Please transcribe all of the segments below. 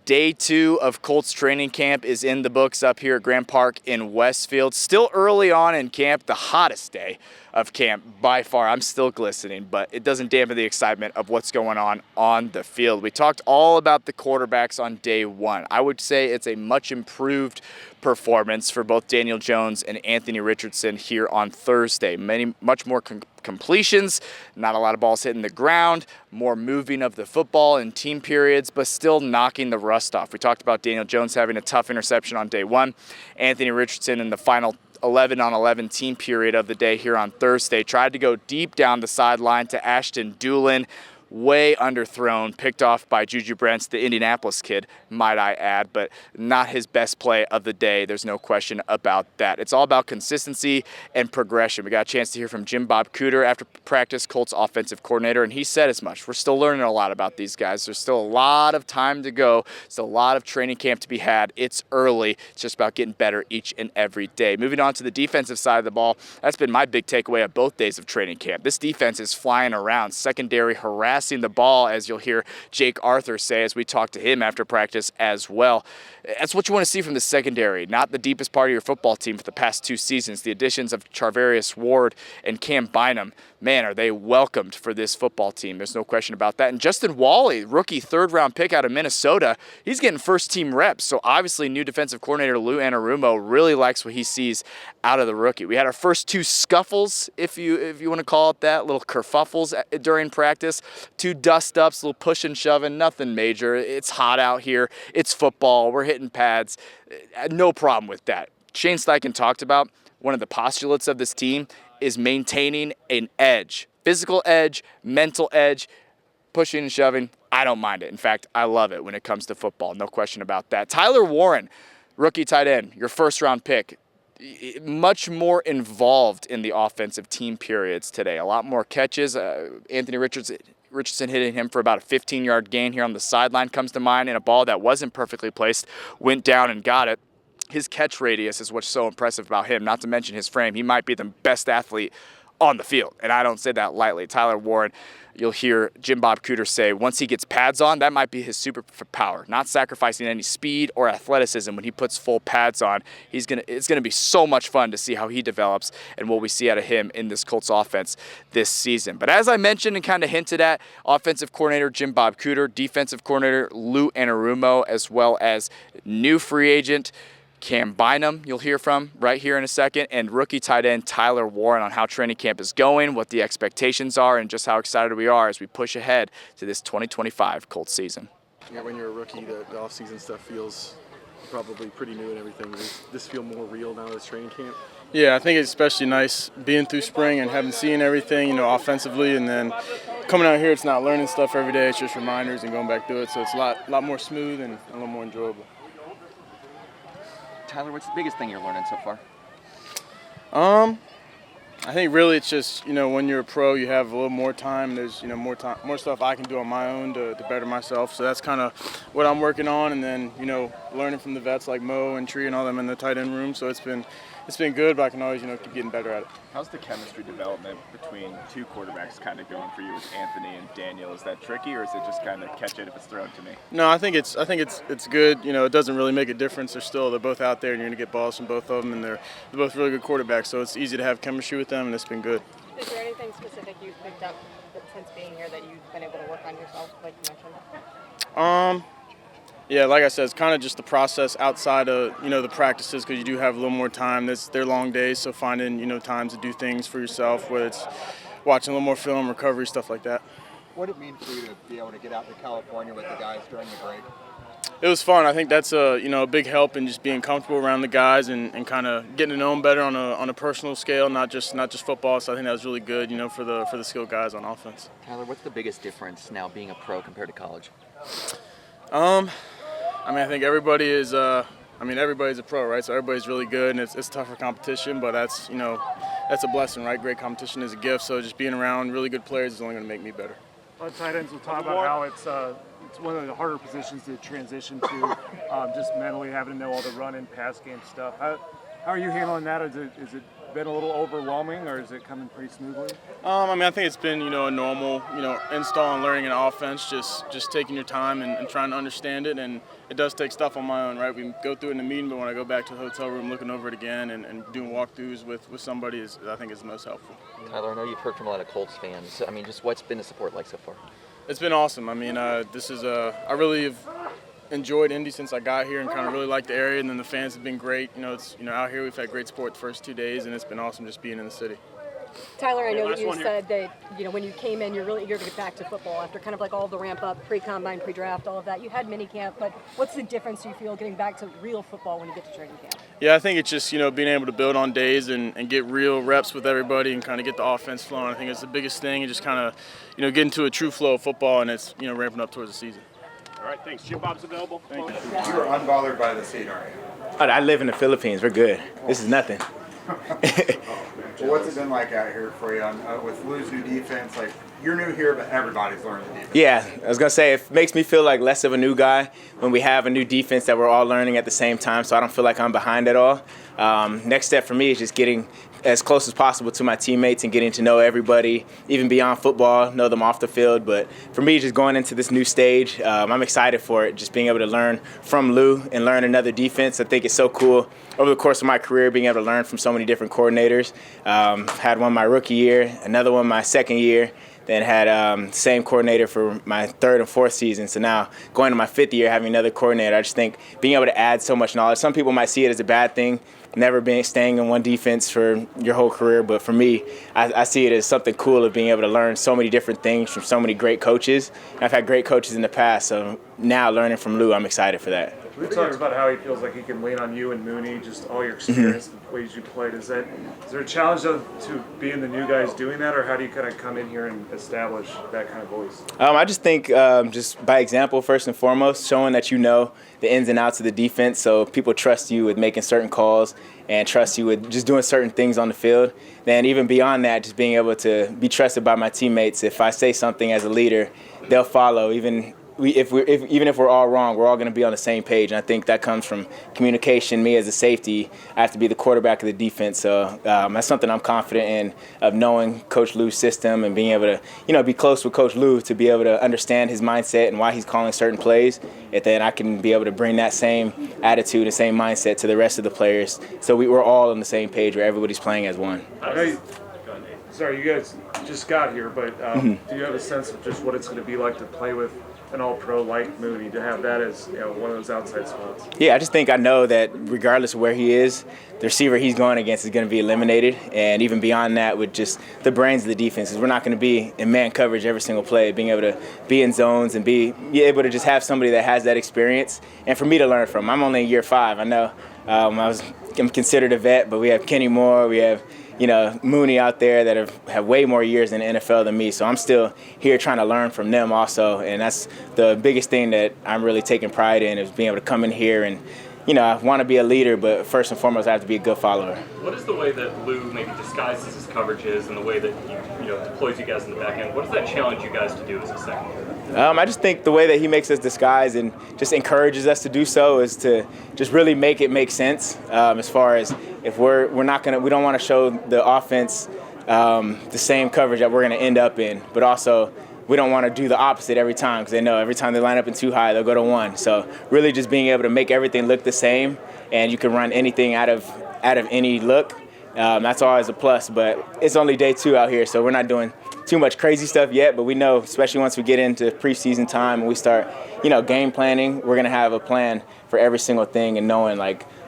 Day 2 of Colts Training Camp is in the books up here at Grand Park in Westfield. Still early on in camp, the hottest day of camp by far. I'm still glistening, but it doesn't dampen the excitement of what's going on the field. We talked all about the quarterbacks on day 1. I would say it's a much improved performance for both Daniel Jones and Anthony Richardson here on Thursday. Much more completions, not a lot of balls hitting the ground, more moving of the football in team periods, but still knocking the rust off. We talked about Daniel Jones having a tough interception on day 1. Anthony Richardson in the final 11-on-11 team period of the day here on Thursday tried to go deep down the sideline to Ashton Doolin. Way underthrown, picked off by Juju Brents, the Indianapolis kid, might I add, but not his best play of the day. There's no question about that. It's all about consistency and progression. We got a chance to hear from Jim Bob Cooter after practice, Colts offensive coordinator, and he said as much. We're still learning a lot about these guys. There's still a lot of time to go. Still a lot of training camp to be had. It's early. It's just about getting better each and every day. Moving on to the defensive side of the ball, that's been my big takeaway of both days of training camp. This defense is flying around, secondary harassing the ball, as you'll hear Jake Arthur say as we talk to him after practice as well. That's what you want to see from the secondary, not the deepest part of your football team for the past 2 seasons. The additions of Charvarius Ward and Cam Bynum, man, are they welcomed for this football team. There's no question about that. And Justin Wally, rookie 3rd-round pick out of Minnesota, he's getting first-team reps. So obviously new defensive coordinator Lou Anarumo really likes what he sees out of the rookie. We had our first 2 scuffles, if you want to call it that, little kerfuffles during practice, 2 dust-ups, a little push and shoving, nothing major. It's hot out here. It's football. We're hitting pads. No problem with that. Shane Steichen talked about one of the postulates of this team is maintaining an edge, physical edge, mental edge, pushing and shoving. I don't mind it. In fact, I love it when it comes to football. No question about that. Tyler Warren, rookie tight end, your 1st-round pick, much more involved in the offensive team periods today. A lot more catches. Anthony Richardson hitting him for about a 15-yard gain here on the sideline comes to mind, and a ball that wasn't perfectly placed went down and got it. His catch radius is what's so impressive about him, not to mention his frame. He might be the best athlete on the field, and I don't say that lightly. Tyler Warren, you'll hear Jim Bob Cooter say, once he gets pads on, that might be his superpower, not sacrificing any speed or athleticism when he puts full pads on. It's gonna be so much fun to see how he develops and what we see out of him in this Colts offense this season. But as I mentioned and kind of hinted at, offensive coordinator Jim Bob Cooter, defensive coordinator Lou Anarumo, as well as new free agent Cam Bynum, you'll hear from right here in a second, and rookie tight end Tyler Warren on how training camp is going, what the expectations are, and just how excited we are as we push ahead to this 2025 Colts season. Yeah, when you're a rookie, the off-season stuff feels probably pretty new and everything. Does this feel more real now as training camp? Yeah, I think it's especially nice being through spring and having seen everything, offensively, and then coming out here, it's not learning stuff every day. It's just reminders and going back through it, so it's a lot more smooth and a little more enjoyable. Tyler, what's the biggest thing you're learning so far? I think really it's just, when you're a pro, you have a little more time. There's, more stuff I can do on my own to better myself. So that's kind of what I'm working on. And then, learning from the vets like Mo and Tree and all them in the tight end room. So it's been good, but I can always, keep getting better at it. How's the chemistry development between 2 quarterbacks kind of going for you with Anthony and Daniel? Is that tricky, or is it just kind of catch it if it's thrown to me? No, I think it's good. It doesn't really make a difference. They're both out there, and you're going to get balls from both of them, and they're both really good quarterbacks. So it's easy to have chemistry with them, and it's been good. Is there anything specific you've picked up since being here that you've been able to work on yourself, like you mentioned? Yeah, like I said, it's kind of just the process outside of, the practices, because you do have a little more time. They're long days, so finding, times to do things for yourself, whether it's watching a little more film, recovery, stuff like that. What did it mean for you to be able to get out to California with the guys during the break? It was fun. I think that's a big help in just being comfortable around the guys and kind of getting to know them better on a personal scale, not just football. So I think that was really good, for the skilled guys on offense. Tyler, what's the biggest difference now being a pro compared to college? I think everybody is. Everybody's a pro, right? So everybody's really good, and it's tougher competition, but that's a blessing, right? Great competition is a gift. So just being around really good players is only going to make me better. Tight ends will talk about how it's one of the harder positions to transition to, just mentally having to know all the run and pass game stuff. How are you handling that? Is it been a little overwhelming, or is it coming pretty smoothly? I mean, I think it's been, a normal, install and learning an offense, just taking your time and trying to understand it. And it does take stuff on my own, right? We go through it in the meeting, but when I go back to the hotel room, looking over it again and doing walkthroughs with somebody I think is the most helpful. Tyler, I know you've heard from a lot of Colts fans. I mean, just what's been the support like so far? It's been awesome. I mean, I really have enjoyed Indy since I got here and kind of really liked the area, and then the fans have been great. Out here we've had great support the first 2 days, and it's been awesome just being in the city. Tyler, I know that you said that when you came in, you're really eager to get back to football after kind of like all the ramp up, pre-combine, pre-draft, all of that. You had mini camp, but what's the difference you feel getting back to real football when you get to training camp? Yeah, I think it's just being able to build on days and get real reps with everybody and kind of get the offense flowing. I think it's the biggest thing, and just kind of get into a true flow of football, and it's ramping up towards the season. All right, thanks. Jim Bob's available. Thank you. You're unbothered by the seat, aren't you? I live in the Philippines. We're good. This is nothing. Well, what's it been like out here for you with Lou's new defense? Like, you're new here, but everybody's learning the defense. Yeah, I was going to say, it makes me feel like less of a new guy when we have a new defense that we're all learning at the same time, so I don't feel like I'm behind at all. Next step for me is just getting as close as possible to my teammates and getting to know everybody, even beyond football, know them off the field. But for me, just going into this new stage, I'm excited for it, just being able to learn from Lou and learn another defense. I think it's so cool over the course of my career, being able to learn from so many different coordinators. Had one my rookie year, another one my second year, then had same coordinator for my third and fourth season. So now going to my fifth year, having another coordinator, I just think being able to add so much knowledge. Some people might see it as a bad thing, staying in one defense for your whole career. But for me, I see it as something cool of being able to learn so many different things from so many great coaches. And I've had great coaches in the past, so now learning from Lou, I'm excited for that. We talked about how he feels like he can lean on you and Mooney, just all your experience, the ways you played. Is there a challenge to being the new guys doing that, or how do you kind of come in here and establish that kind of voice? I just think just by example, first and foremost, showing that you know the ins and outs of the defense, so people trust you with making certain calls and trust you with just doing certain things on the field. Then even beyond that, just being able to be trusted by my teammates. If I say something as a leader, they'll follow. Even if we're all wrong, we're all going to be on the same page. And I think that comes from communication. Me as a safety, I have to be the quarterback of the defense. So that's something I'm confident in, of knowing Coach Lou's system and being able to, be close with Coach Lou to be able to understand his mindset and why he's calling certain plays. And then I can be able to bring that same attitude and same mindset to the rest of the players. So we're all on the same page where everybody's playing as one. Sorry, you guys just got here, but do you have a sense of just what it's going to be like to play with an all-pro like Mooney, to have that as one of those outside spots? Yeah, I just think I know that regardless of where he is, the receiver he's going against is going to be eliminated. And even beyond that, with just the brains of the defenses, we're not going to be in man coverage every single play. Being able to be in zones and be able to just have somebody that has that experience, and for me to learn from. I'm only in year 5. I know I'm considered a vet, but we have Kenny Moore, we have Mooney out there that have way more years in the NFL than me. So I'm still here trying to learn from them also. And that's the biggest thing that I'm really taking pride in, is being able to come in here and, I want to be a leader, but first and foremost, I have to be a good follower. What is the way that Lou maybe disguises his coverages and the way that he deploys you guys in the back end? What does that challenge you guys to do as a secondary? I just think the way that he makes us disguise and just encourages us to do so is to just really make it make sense. As far as if we don't want to show the offense the same coverage that we're going to end up in, but also we don't want to do the opposite every time, because they know every time they line up in too high, they'll go to 1. So really just being able to make everything look the same, and you can run anything out of any look. That's always a plus, but it's only day 2 out here, so we're not doing too much crazy stuff yet, but we know, especially once we get into preseason time and we start, game planning, we're going to have a plan for every single thing and knowing,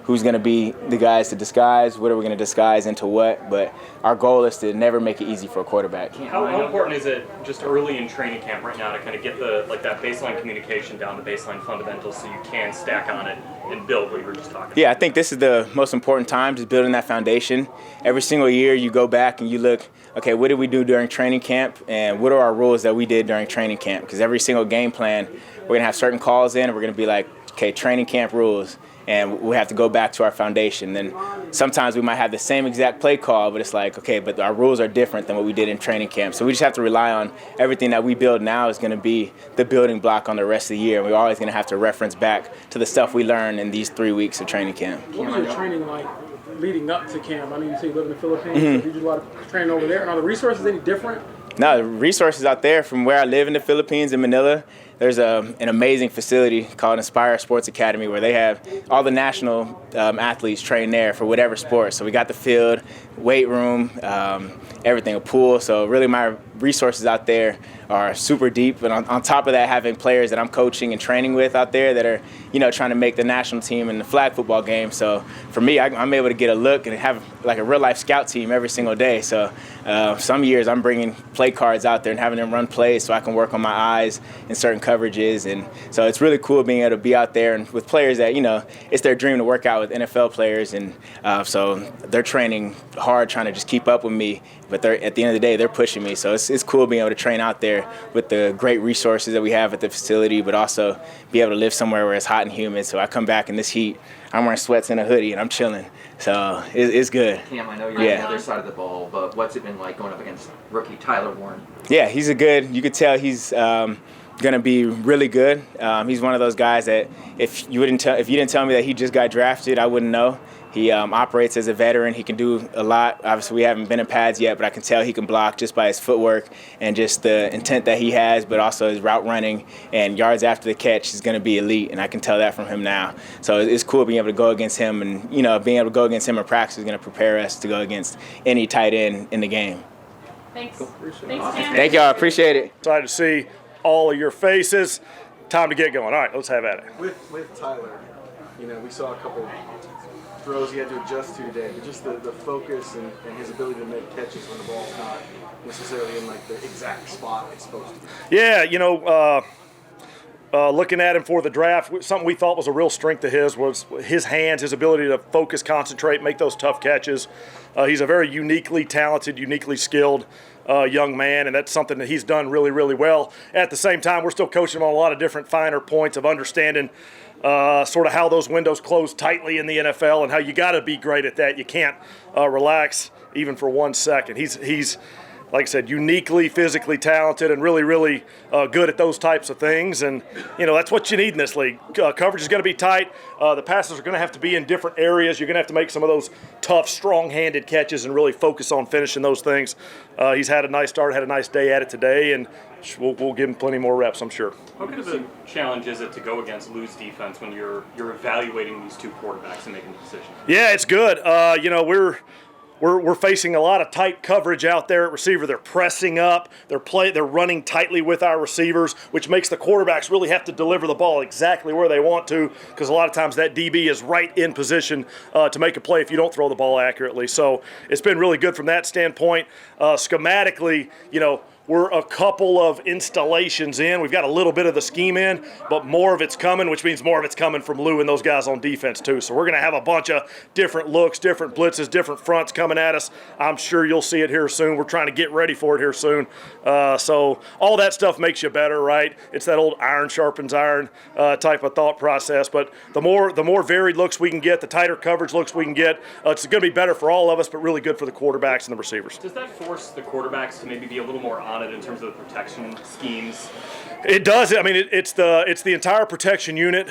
who's going to be the guys to disguise, what are we going to disguise into what. But our goal is to never make it easy for a quarterback. How important is it just early in training camp right now to kind of get that baseline communication down, the baseline fundamentals, so you can stack on it and build what you were just talking about? Yeah, I think this is the most important time, just building that foundation. Every single year you go back and you look, okay, what did we do during training camp, and what are our rules that we did during training camp? Because every single game plan, we're going to have certain calls in, and we're going to be like, okay, training camp rules. And we have to go back to our foundation. Then sometimes we might have the same exact play call, but it's like, okay, but our rules are different than what we did in training camp. So we just have to rely on everything that we build now is going to be the building block on the rest of the year. We're always going to have to reference back to the stuff we learned in these 3 weeks of training camp. What was your training like leading up to camp? I know you say you live in the Philippines, so you do a lot of training over there. And are the resources any different? No, the resources out there from where I live in the Philippines, in Manila, there's an amazing facility called Inspire Sports Academy where they have all the national athletes train there for whatever sport. So we got the field, weight room, everything, a pool. So really my resources out there are super deep. And on top of that, having players that I'm coaching and training with out there that are, trying to make the national team in the flag football game. So for me, I'm able to get a look and have like a real life scout team every single day. So some years I'm bringing play cards out there and having them run plays so I can work on my eyes in certain coverages. And so it's really cool being able to be out there and with players that, it's their dream to work out with NFL players. And so they're training hard, trying to just keep up with me. But at the end of the day, they're pushing me. So it's cool being able to train out there with the great resources that we have at the facility, but also be able to live somewhere where it's hot and humid. So I come back in this heat, I'm wearing sweats and a hoodie, and I'm chilling. So it's good. Cam, I know you're on the other side of the ball, but what's it been like going up against rookie Tyler Warren? Yeah, you could tell he's going to be really good. He's one of those guys that if you didn't tell me that he just got drafted, I wouldn't know. He operates as a veteran. He can do a lot. Obviously, we haven't been in pads yet, but I can tell he can block just by his footwork and just the intent that he has, but also his route running and yards after the catch is going to be elite, and I can tell that from him now. So it's cool being able to go against him, and being able to go against him in practice is going to prepare us to go against any tight end in the game. Thanks. Cool. Thanks, Cam. Thank y'all. Appreciate it. Excited to see all of your faces. Time to get going. All right, let's have at it. With Tyler, we saw a couple throws he had to adjust to today, but just the focus and his ability to make catches when the ball's not necessarily in like the exact spot it's supposed to be. Yeah, looking at him for the draft, something we thought was a real strength of his was his hands, his ability to focus, concentrate, make those tough catches. He's a very uniquely talented, uniquely skilled young man, and that's something that he's done really, really well. At the same time, we're still coaching him on a lot of different finer points of understanding sort of how those windows close tightly in the NFL and how you got to be great at that. You can't relax even for 1 second. He's like I said, uniquely physically talented and really, really good at those types of things. And, that's what you need in this league. Coverage is going to be tight. The passes are going to have to be in different areas. You're going to have to make some of those tough, strong-handed catches and really focus on finishing those things. He's had a nice start, had a nice day at it today, and we'll give him plenty more reps, I'm sure. How good of a challenge is it to go against Lou's defense when you're evaluating these two quarterbacks and making the decision? Yeah, it's good. We're facing a lot of tight coverage out there at receiver. They're pressing up. They're running tightly with our receivers, which makes the quarterbacks really have to deliver the ball exactly where they want to, because a lot of times that DB is right in position to make a play if you don't throw the ball accurately. So it's been really good from that standpoint. Schematically, we're a couple of installations in. We've got a little bit of the scheme in, but more of it's coming, which means more of it's coming from Lou and those guys on defense too. So we're going to have a bunch of different looks, different blitzes, different fronts coming at us. I'm sure you'll see it here soon. We're trying to get ready for it here soon. So all that stuff makes you better, right? It's that old iron sharpens iron type of thought process. But the more varied looks we can get, the tighter coverage looks we can get, it's going to be better for all of us, but really good for the quarterbacks and the receivers. Does that force the quarterbacks to maybe be a little more on it in terms of the protection schemes? It does. I mean, it's the entire protection unit,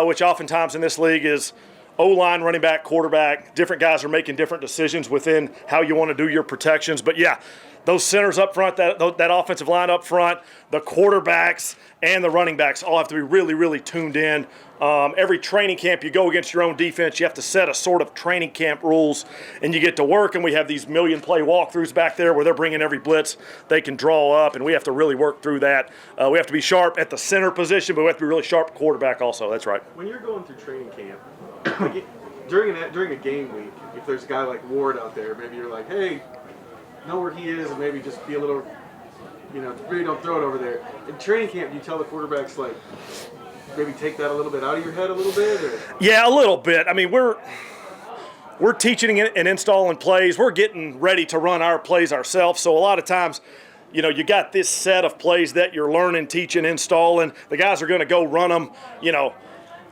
which oftentimes in this league is O-line, running back, quarterback. Different guys are making different decisions within how you want to do your protections. But yeah, those centers up front, that offensive line up front, the quarterbacks and the running backs all have to be really, really tuned in. Every training camp you go against your own defense, you have to set a sort of training camp rules, and you get to work, and we have these million play walkthroughs back there where they're bringing every blitz they can draw up, and we have to really work through that. We have to be sharp at the center position, but we have to be really sharp at quarterback also. That's right. When you're going through training camp, during a game week, if there's a guy like Ward out there, maybe you're like, hey, know where he is, and maybe just be a little, really don't throw it over there. In training camp, you tell the quarterbacks, like, maybe take that a little bit out of your head a little bit? Or? Yeah, a little bit. I mean, we're teaching and installing plays. We're getting ready to run our plays ourselves. So a lot of times, you got this set of plays that you're learning, teaching, installing. The guys are going to go run them,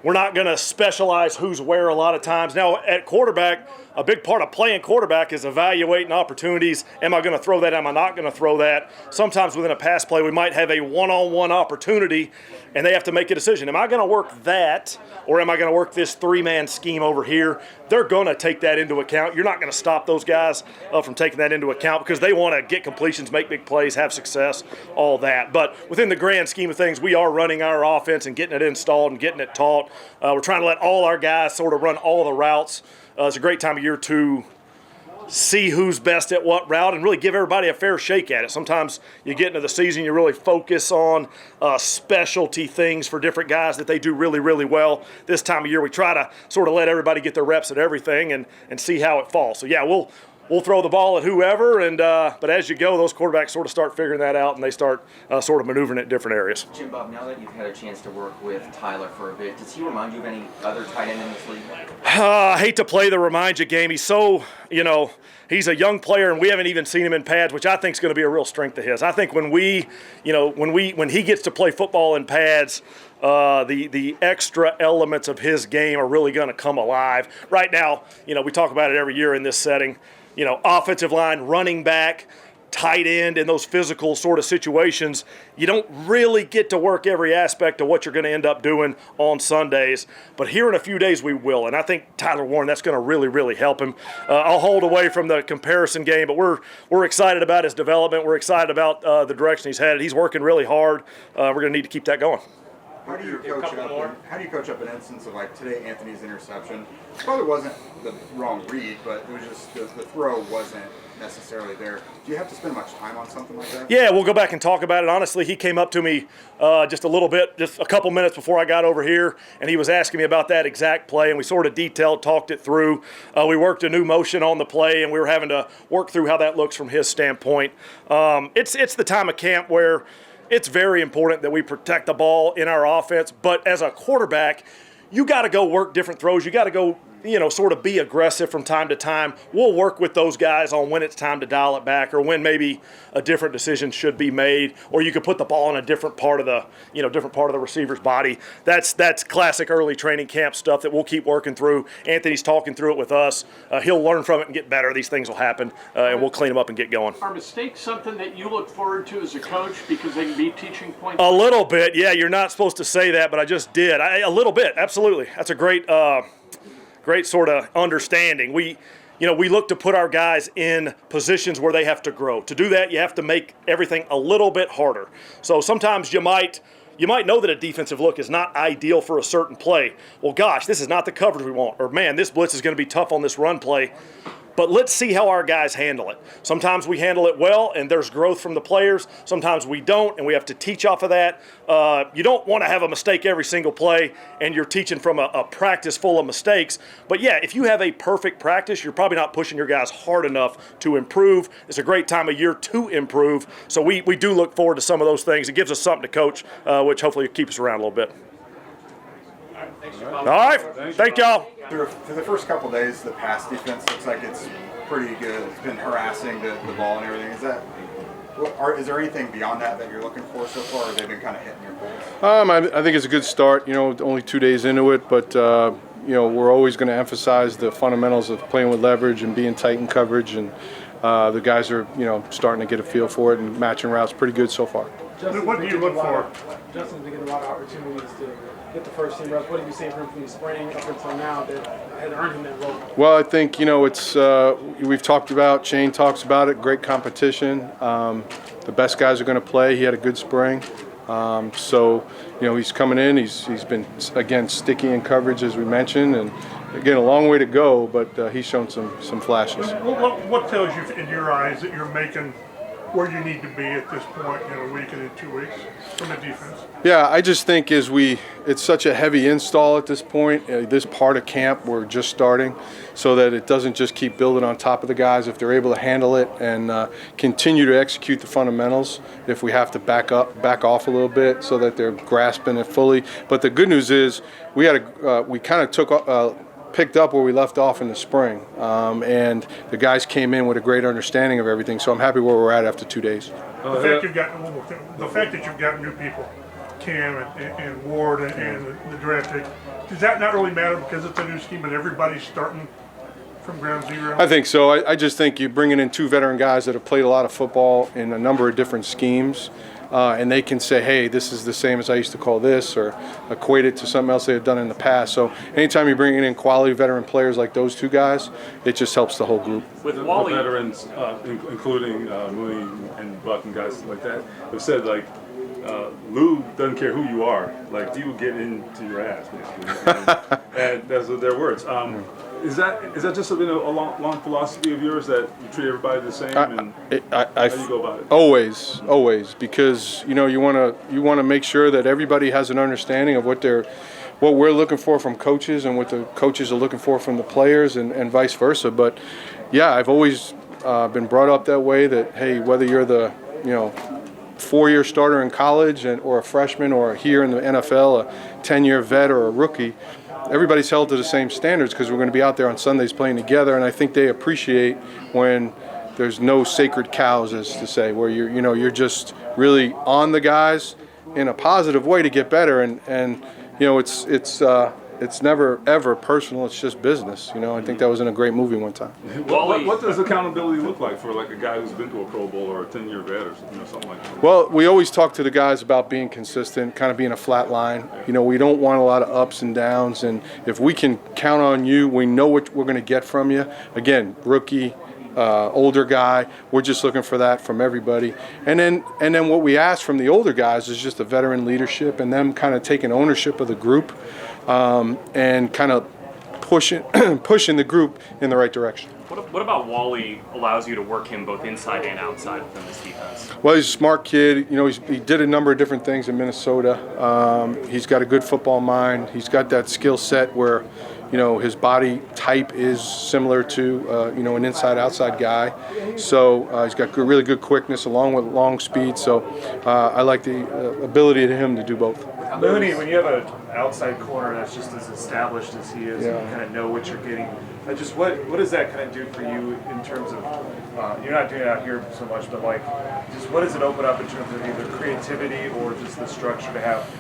We're not going to specialize who's where a lot of times. Now, at quarterback, a big part of playing quarterback is evaluating opportunities. Am I going to throw that? Am I not going to throw that? Sometimes within a pass play, we might have a one-on-one opportunity, and they have to make a decision. Am I going to work that, or am I going to work this three-man scheme over here? They're going to take that into account. You're not going to stop those guys from taking that into account because they want to get completions, make big plays, have success, all that. But within the grand scheme of things, we are running our offense and getting it installed and getting it taught. We're trying to let all our guys sort of run all the routes. It's a great time of year to see who's best at what route and really give everybody a fair shake at it. Sometimes you get into the season, you really focus on specialty things for different guys that they do really, really well. This time of year, we try to sort of let everybody get their reps at everything and see how it falls. So, yeah, we'll throw the ball at whoever, but as you go, those quarterbacks sort of start figuring that out, and they start sort of maneuvering it in different areas. Jim Bob, now that you've had a chance to work with Tyler for a bit, does he remind you of any other tight end in this league? I hate to play the remind you game. He's so, he's a young player, and we haven't even seen him in pads, which I think is going to be a real strength of his. I think when he gets to play football in pads, the extra elements of his game are really going to come alive. Right now, we talk about it every year in this setting. Offensive line, running back, tight end, in those physical sort of situations, you don't really get to work every aspect of what you're going to end up doing on Sundays. But here in a few days we will, and I think Tyler Warren, that's going to really, really help him. I'll hold away from the comparison game, but we're excited about his development. We're excited about the direction he's headed. He's working really hard. We're going to need to keep that going. How do you coach up an instance of like today Anthony's interception? Probably wasn't the wrong read, but it was just the throw wasn't necessarily there. Do you have to spend much time on something like that? Yeah, we'll go back and talk about it. Honestly, he came up to me just a couple minutes before I got over here, and he was asking me about that exact play, and we sort of talked it through. We worked a new motion on the play, and we were having to work through how that looks from his standpoint. It's the time of camp where it's very important that we protect the ball in our offense, but as a quarterback, you got to go work different throws. You got to go, sort of be aggressive from time to time. We'll work with those guys on when it's time to dial it back or when maybe a different decision should be made, or you could put the ball in a different part of the receiver's body. That's classic early training camp stuff that we'll keep working through. Anthony's talking through it with us. He'll learn from it and get better. These things will happen, and we'll clean them up and get going. Are mistakes something that you look forward to as a coach because they can be teaching points? A little bit, yeah. You're not supposed to say that, but I just did. A little bit, absolutely. That's a great sort of understanding. We look to put our guys in positions where they have to grow. To do that, you have to make everything a little bit harder. So sometimes you might know that a defensive look is not ideal for a certain play. Well, gosh, this is not the coverage we want. Or, man, this blitz is going to be tough on this run play. But let's see how our guys handle it. Sometimes we handle it well, and there's growth from the players. Sometimes we don't, and we have to teach off of that. You don't want to have a mistake every single play, and you're teaching from a practice full of mistakes. But, yeah, if you have a perfect practice, you're probably not pushing your guys hard enough to improve. It's a great time of year to improve. So we do look forward to some of those things. It gives us something to coach, which hopefully will keep us around a little bit. All right. Thank y'all. Through the first couple of days, the pass defense looks like it's pretty good. It's been harassing the ball and everything. Is there anything beyond that you're looking for so far, or have they been kind of hitting your points? I think it's a good start. Only 2 days into it, but we're always going to emphasize the fundamentals of playing with leverage and being tight in coverage, and the guys are starting to get a feel for it and matching routes pretty good so far. Justin, what do you look for? Justin's been getting a lot of opportunities to get the first team reps. What have you seen from the spring up until now that has earned him that role? Well, I think it's we've talked about. Shane talks about it. Great competition. The best guys are going to play. He had a good spring, so he's coming in. He's been again sticky in coverage as we mentioned, and again a long way to go. But he's shown some flashes. What tells you in your eyes that you're making where you need to be at this point in a week and in 2 weeks from the defense? Yeah, I just think it's such a heavy install at this point. This part of camp we're just starting, so that it doesn't just keep building on top of the guys. If they're able to handle it and continue to execute the fundamentals, if we have to back off a little bit so that they're grasping it fully. But the good news is we kind of picked up where we left off in the spring, and the guys came in with a great understanding of everything. So I'm happy where we're at after 2 days. The fact that you've got new people, Cam and Ward and the draft pick. Does that not really matter because it's a new scheme and everybody's starting from ground zero? I think so. I just think you're bringing in two veteran guys that have played a lot of football in a number of different schemes, and they can say, hey, this is the same as I used to call this, or equate it to something else they have done in the past. So anytime you're bringing in quality veteran players like those two guys, it just helps the whole group. With Wally, the veterans, including Mooney and Buck and guys like that, have said, like, Lou doesn't care who you are. Like, he will get into your ass, basically. And that's their words. Is that just been a long philosophy of yours that you treat everybody the same? How do you go about it? Always, because you want to make sure that everybody has an understanding of what we're looking for from coaches and what the coaches are looking for from the players, and vice versa. But yeah, I've always been brought up that way. That hey, whether you're the 4-year starter in college or a freshman, or here in the NFL, a 10-year vet or a rookie, everybody's held to the same standards because we're going to be out there on Sundays playing together. And I think they appreciate when there's no sacred cows, as to say, where you're just really on the guys in a positive way to get better. And it's never ever personal. It's just business. I think that was in a great movie one time. What does accountability look like for like a guy who's been to a Pro Bowl or a 10-year vet or something like that? Well, we always talk to the guys about being consistent, kind of being a flat line. We don't want a lot of ups and downs, and if we can count on you, we know what we're going to get from you. Again, rookie, older guy, we're just looking for that from everybody. And then what we ask from the older guys is just a veteran leadership and them kind of taking ownership of the group, and kind of pushing the group in the right direction. What about Wally allows you to work him both inside and outside within this defense? Well, he's a smart kid. He did a number of different things in Minnesota. He's got a good football mind. He's got that skill set where, his body type is similar to, an inside-outside guy. So he's got really good quickness along with long speed. So I like the ability of him to do both. Mooney, when you have an outside corner that's just as established as he is, and you kind of know what you're getting, what does that kind of do for you in terms of, you're not doing it out here so much, but like, just what does it open up in terms of either creativity or just the structure to have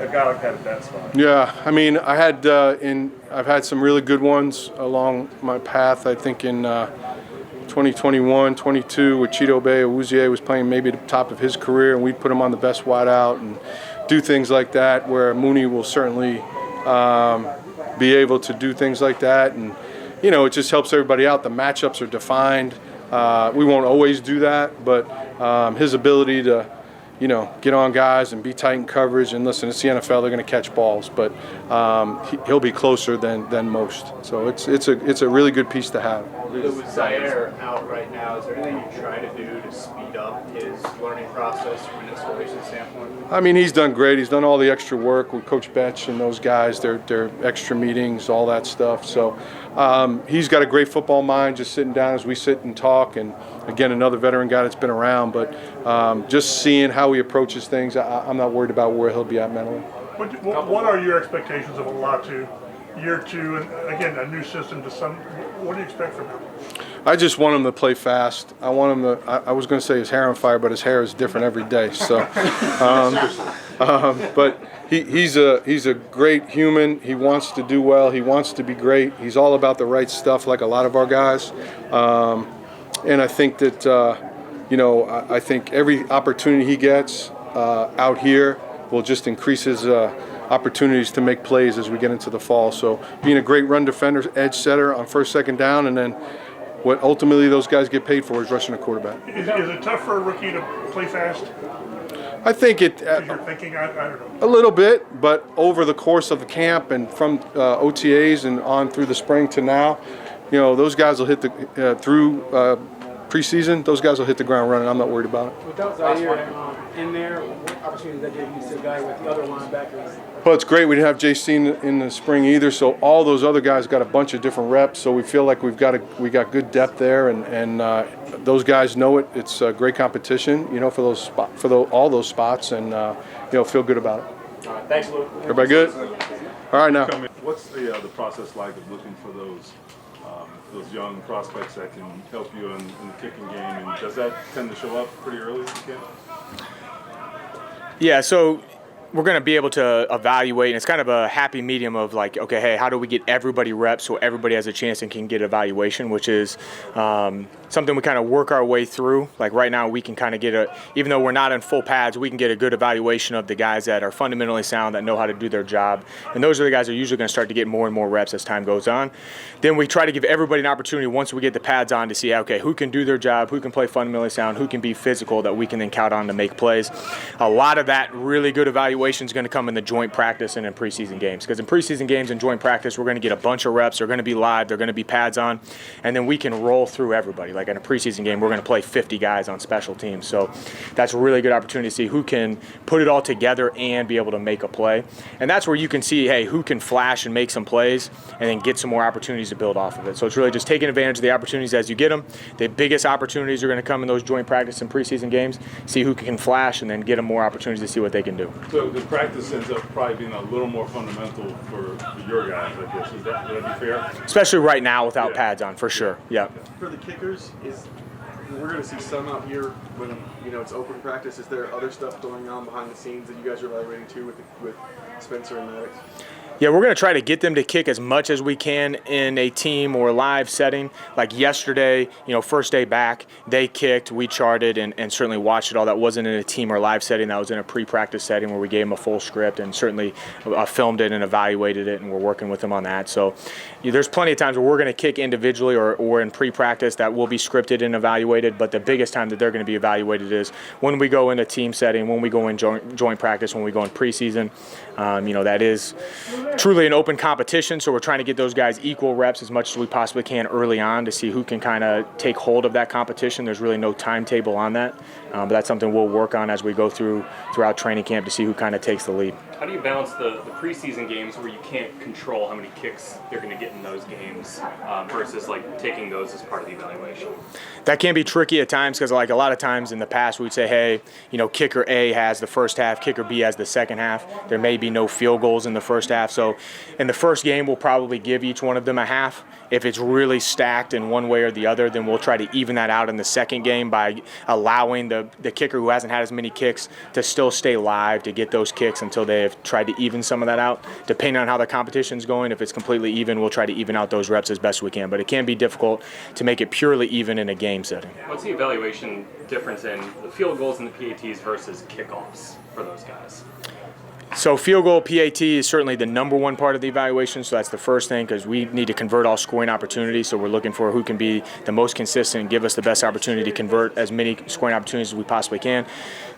a guy like that at that spot? Yeah, I mean, I've had some really good ones along my path. I think in 2021, 22, with Cheeto Bay, Awuzie was playing maybe the top of his career, and we'd put him on the best wide out and do things like that, where Mooney will certainly be able to do things like that. And, it just helps everybody out. The matchups are defined. We won't always do that, but his ability to get on guys and be tight in coverage. And listen, it's the NFL; they're going to catch balls, but he'll be closer than most. So it's a really good piece to have. With Zaire out right now, is there anything you try to do to speed up his learning process from an installation standpoint? I mean, he's done great. He's done all the extra work with Coach Betch and those guys, their extra meetings, all that stuff. So he's got a great football mind, just sitting down as we sit and talk. And again, another veteran guy that's been around, but just seeing how he approaches things, I'm not worried about where he'll be at mentally. What are your expectations of Olatu year two, and again, a new system to some? What do you expect from him? I just want him to play fast. I want him to. I was going to say his hair on fire, but his hair is different every day. So, but he's a great human. He wants to do well. He wants to be great. He's all about the right stuff, like a lot of our guys. And I think that I think every opportunity he gets out here will just increase his opportunities to make plays as we get into the fall. So being a great run defender, edge setter on first, second down, and then what ultimately those guys get paid for is rushing a quarterback. Is it tough for a rookie to play fast? I think it. You're thinking, I don't know. A little bit, but over the course of the camp and from OTAs and on through the spring to now, those guys will hit the through preseason. Those guys will hit the ground running. I'm not worried about it. Without Zaire in there, what opportunity that gave you to guy with the other linebackers? Well, it's great. We didn't have JC in the spring either, so all those other guys got a bunch of different reps. So we feel like we got good depth there, and those guys know it. It's a great competition, for all those spots, and feel good about it. All right, thanks, Luke. Everybody good? All right, now. What's the process like of looking for those young prospects that can help you in the kicking game, and does that tend to show up pretty early in the camp? Yeah, so we're going to be able to evaluate, and it's kind of a happy medium of like, okay, hey, how do we get everybody reps so everybody has a chance and can get evaluation, which is something we kind of work our way through. Like right now we can kind of get even though we're not in full pads, we can get a good evaluation of the guys that are fundamentally sound, that know how to do their job. And those are the guys that are usually going to start to get more and more reps as time goes on. Then we try to give everybody an opportunity once we get the pads on to see, okay, who can do their job, who can play fundamentally sound, who can be physical, that we can then count on to make plays. A lot of that really good evaluation is going to come in the joint practice and in preseason games, because in preseason games and joint practice we're going to get a bunch of reps. They're going to be live, they're going to be pads on, and then we can roll through everybody. Like in a preseason game we're going to play 50 guys on special teams, so that's a really good opportunity to see who can put it all together and be able to make a play. And that's where you can see, hey, who can flash and make some plays and then get some more opportunities to build off of it. So it's really just taking advantage of the opportunities as you get them. The biggest opportunities are going to come in those joint practice and preseason games. See who can flash and then get them more opportunities to see what they can do. So the practice ends up probably being a little more fundamental for your guys, I guess. Would that be fair? Especially right now without pads on, for sure. Yeah. For the kickers, we're going to see some out here when it's open practice. Is there other stuff going on behind the scenes that you guys are evaluating too with Spencer and Maddox? Yeah, we're going to try to get them to kick as much as we can in a team or live setting. Like yesterday, first day back, they kicked, we charted, and certainly watched it all. That wasn't in a team or live setting. That was in a pre-practice setting where we gave them a full script and certainly filmed it and evaluated it, and we're working with them on that. So there's plenty of times where we're going to kick individually or in pre-practice that will be scripted and evaluated, but the biggest time that they're going to be evaluated is when we go in a team setting, when we go in joint practice, when we go in preseason. That is truly an open competition, so we're trying to get those guys equal reps as much as we possibly can early on to see who can kind of take hold of that competition. There's really no timetable on that, but that's something we'll work on as we go throughout training camp to see who kind of takes the lead. How do you balance the preseason games where you can't control how many kicks they're going to get in those games versus like taking those as part of the evaluation? That can be tricky at times because like a lot of times in the past we'd say, hey, kicker A has the first half, kicker B has the second half. There may be no field goals in the first half. So in the first game we'll probably give each one of them a half. If it's really stacked in one way or the other, then we'll try to even that out in the second game by allowing the kicker who hasn't had as many kicks to still stay live to get those kicks until they have tried to even some of that out. Depending on how the competition's going, if it's completely even, we'll try to even out those reps as best we can. But it can be difficult to make it purely even in a game setting. What's the evaluation difference in the field goals and the PATs versus kickoffs for those guys? So field goal PAT is certainly the number one part of the evaluation, so that's the first thing because we need to convert all scoring opportunities, so we're looking for who can be the most consistent and give us the best opportunity to convert as many scoring opportunities as we possibly can.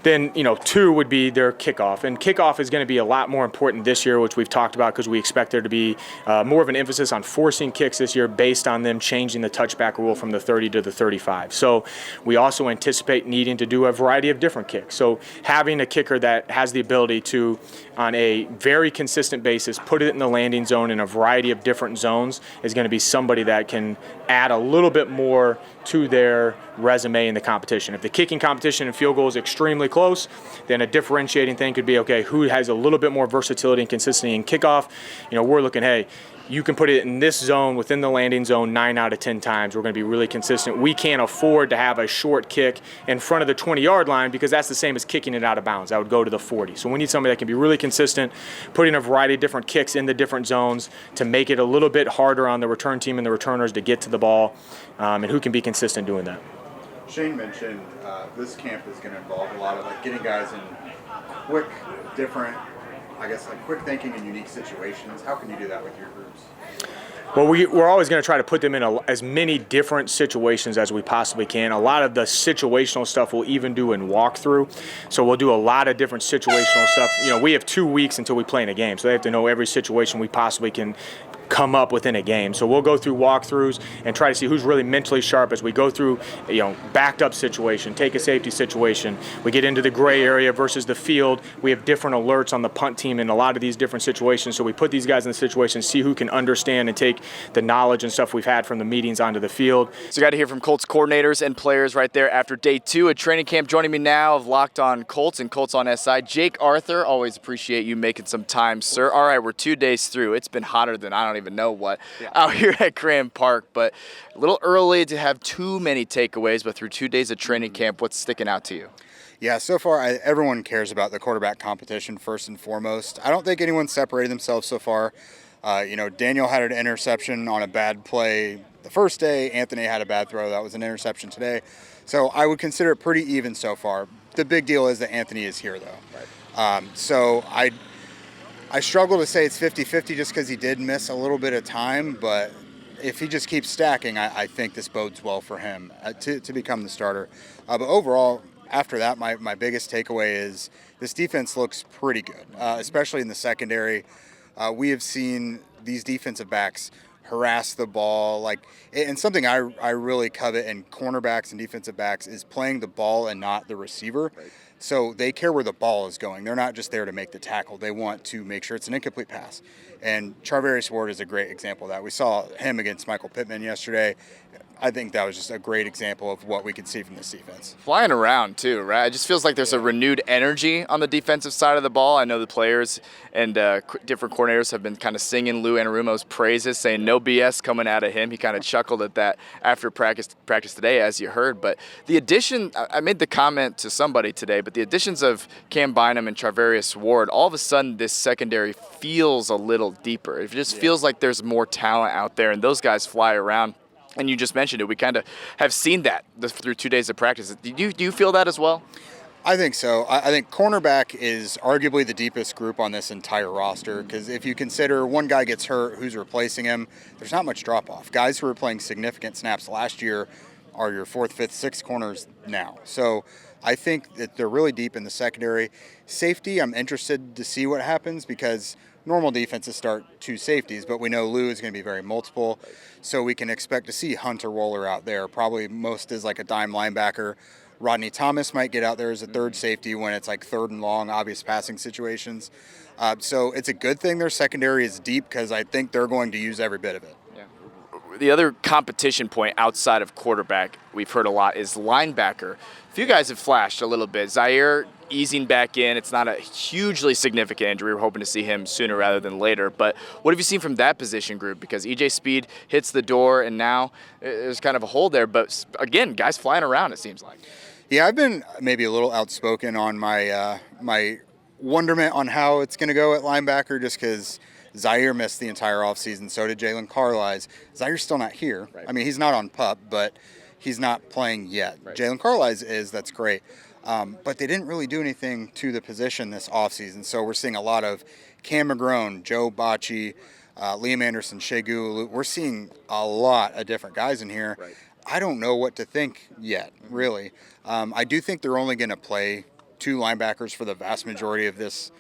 Then, two would be their kickoff, and kickoff is going to be a lot more important this year, which we've talked about because we expect there to be more of an emphasis on forcing kicks this year based on them changing the touchback rule from the 30 to the 35. So we also anticipate needing to do a variety of different kicks. So having a kicker that has the ability to, on a very consistent basis, put it in the landing zone in a variety of different zones is going to be somebody that can add a little bit more to their resume in the competition. If the kicking competition and field goal is extremely close, then a differentiating thing could be, okay, who has a little bit more versatility and consistency in kickoff? We're looking, hey, you can put it in this zone within the landing zone 9 out of 10 times. We're going to be really consistent. We can't afford to have a short kick in front of the 20-yard line because that's the same as kicking it out of bounds. That would go to the 40. So we need somebody that can be really consistent, putting a variety of different kicks in the different zones to make it a little bit harder on the return team and the returners to get to the ball, and who can be consistent doing that. Shane mentioned this camp is going to involve a lot of getting guys in quick, different, quick thinking in unique situations. How can you do that with your groups? Well, we're always going to try to put them in as many different situations as we possibly can. A lot of the situational stuff we'll even do in walkthrough. So we'll do a lot of different situational stuff. We have 2 weeks until we play in a game, so they have to know every situation we possibly can come up within a game. So we'll go through walkthroughs and try to see who's really mentally sharp as we go through, backed up situation, take a safety situation. We get into the gray area versus the field. We have different alerts on the punt team in a lot of these different situations. So we put these guys in the situation, see who can understand and take the knowledge and stuff we've had from the meetings onto the field. So you got to hear from Colts coordinators and players right there after day 2 of training camp. Joining me now of Locked On Colts and Colts on SI, Jake Arthur. Always appreciate you making some time, sir. All right, we're 2 days through. It's been hotter than I don't even know what out here at Graham Park, but a little early to have too many takeaways, but through 2 days of training camp, what's sticking out to you? Yeah, so far everyone cares about the quarterback competition first and foremost. I don't think anyone's separated themselves so far. Daniel had an interception on a bad play the first day. Anthony had a bad throw. That was an interception today. So I would consider it pretty even so far. The big deal is that Anthony is here, though. Right. So I struggle to say it's 50-50 just because he did miss a little bit of time, but if he just keeps stacking, I think this bodes well for him to become the starter. But overall, after that, my biggest takeaway is this defense looks pretty good, especially in the secondary. We have seen these defensive backs harass the ball, and something I really covet in cornerbacks and defensive backs is playing the ball and not the receiver. Right. So they care where the ball is going. They're not just there to make the tackle. They want to make sure it's an incomplete pass. And Charvarius Ward is a great example of that. We saw him against Michael Pittman yesterday. I think that was just a great example of what we could see from this defense. Flying around too, right? It just feels like there's a renewed energy on the defensive side of the ball. I know the players and different coordinators have been kind of singing Lou Anarumo's praises, saying no BS coming out of him. He kind of chuckled at that after practice today, as you heard. But the addition, I made the comment to somebody today, but the additions of Cam Bynum and Charvarius Ward, all of a sudden this secondary feels a little deeper. It just feels like there's more talent out there, and those guys fly around. And you just mentioned it. We kind of have seen that through 2 days of practice. Do you feel that as well? I think so. I think cornerback is arguably the deepest group on this entire roster because if you consider one guy gets hurt, who's replacing him, there's not much drop-off. Guys who were playing significant snaps last year are your 4th, 5th, 6th corners now. So I think that they're really deep in the secondary. Safety, I'm interested to see what happens because normal defenses start 2 safeties, but we know Lou is going to be very multiple, so we can expect to see Hunter Wohler out there, probably most as like a dime linebacker. Rodney Thomas might get out there as a 3rd safety when it's like 3rd and long, obvious passing situations. So it's a good thing their secondary is deep because I think they're going to use every bit of it. The other competition point outside of quarterback we've heard a lot is linebacker. A few guys have flashed a little bit. Zaire easing back in. It's not a hugely significant injury. We're hoping to see him sooner rather than later. But what have you seen from that position group? Because EJ Speed hits the door, and now there's kind of a hole there. But, again, guys flying around, it seems like. Yeah, I've been maybe a little outspoken on my my wonderment on how it's going to go at linebacker just because Zaire missed the entire offseason. So did Jalen Carlisle. Zaire's still not here. Right. I mean, he's not on PUP, but he's not playing yet. Right. Jalen Carlisle is. That's great. But they didn't really do anything to the position this offseason. So we're seeing a lot of Cam McGrone, Joe Bocci, Liam Anderson, Shea Gulu. We're seeing a lot of different guys in here. Right. I don't know what to think yet, really. I do think they're only going to play 2 linebackers for the vast majority of this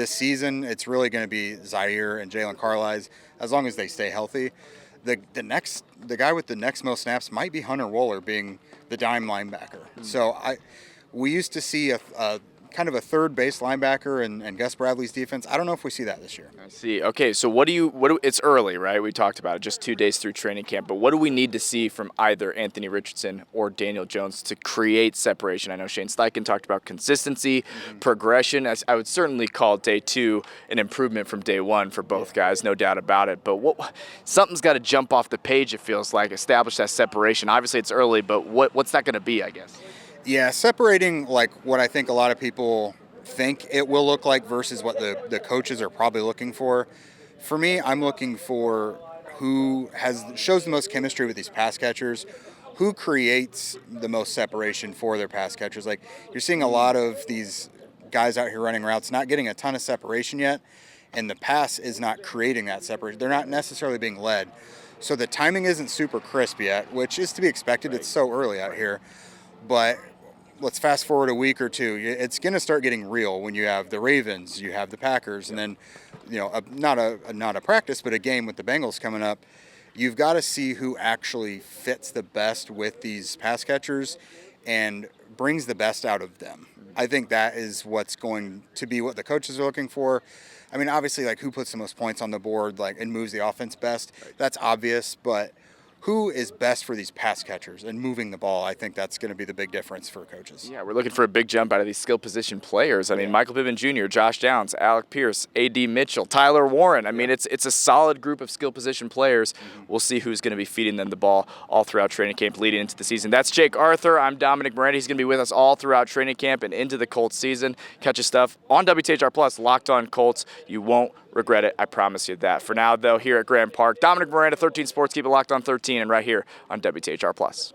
season. It's really going to be Zaire and Jalen Carlisle as long as they stay healthy. The guy with the next most snaps might be Hunter Wohler being the dime linebacker. So we used to see a kind of a 3rd base linebacker and Gus Bradley's defense. I don't know if we see that this year. I see. Okay, so it's early, right? We talked about it, just 2 days through training camp, but what do we need to see from either Anthony Richardson or Daniel Jones to create separation? I know Shane Steichen talked about consistency, progression. I would certainly call day 2 an improvement from day 1 for both guys, no doubt about it. But something's got to jump off the page, it feels like, establish that separation. Obviously, it's early, but what's that going to be, I guess? Yeah, separating like what I think a lot of people think it will look like versus what the coaches are probably looking for. For me, I'm looking for who shows the most chemistry with these pass catchers, who creates the most separation for their pass catchers. Like you're seeing a lot of these guys out here running routes not getting a ton of separation yet, and the pass is not creating that separation. They're not necessarily being led. So the timing isn't super crisp yet, which is to be expected. It's so early out here. But let's fast forward a week or 2. It's going to start getting real when you have the Ravens, you have the Packers, and then, not a practice, but a game with the Bengals coming up. You've got to see who actually fits the best with these pass catchers and brings the best out of them. I think that is what's going to be what the coaches are looking for. I mean, obviously, like who puts the most points on the board, and moves the offense best. That's obvious, but who is best for these pass catchers and moving the ball. I think that's going to be the big difference for coaches. Yeah, we're looking for a big jump out of these skill position players. I mean, Michael Pittman Jr., Josh Downs, Alec Pierce, A.D. Mitchell, Tyler Warren. I mean, it's a solid group of skill position players. We'll see who's going to be feeding them the ball all throughout training camp leading into the season. That's Jake Arthur. I'm Dominic Miranda. He's going to be with us all throughout training camp and into the Colts season. Catch his stuff on WTHR Plus, Locked On Colts. You won't regret it. I promise you that. For now, though, here at Grand Park, Dominic Miranda, 13 Sports. Keep it locked on 13 and right here on WTHR Plus.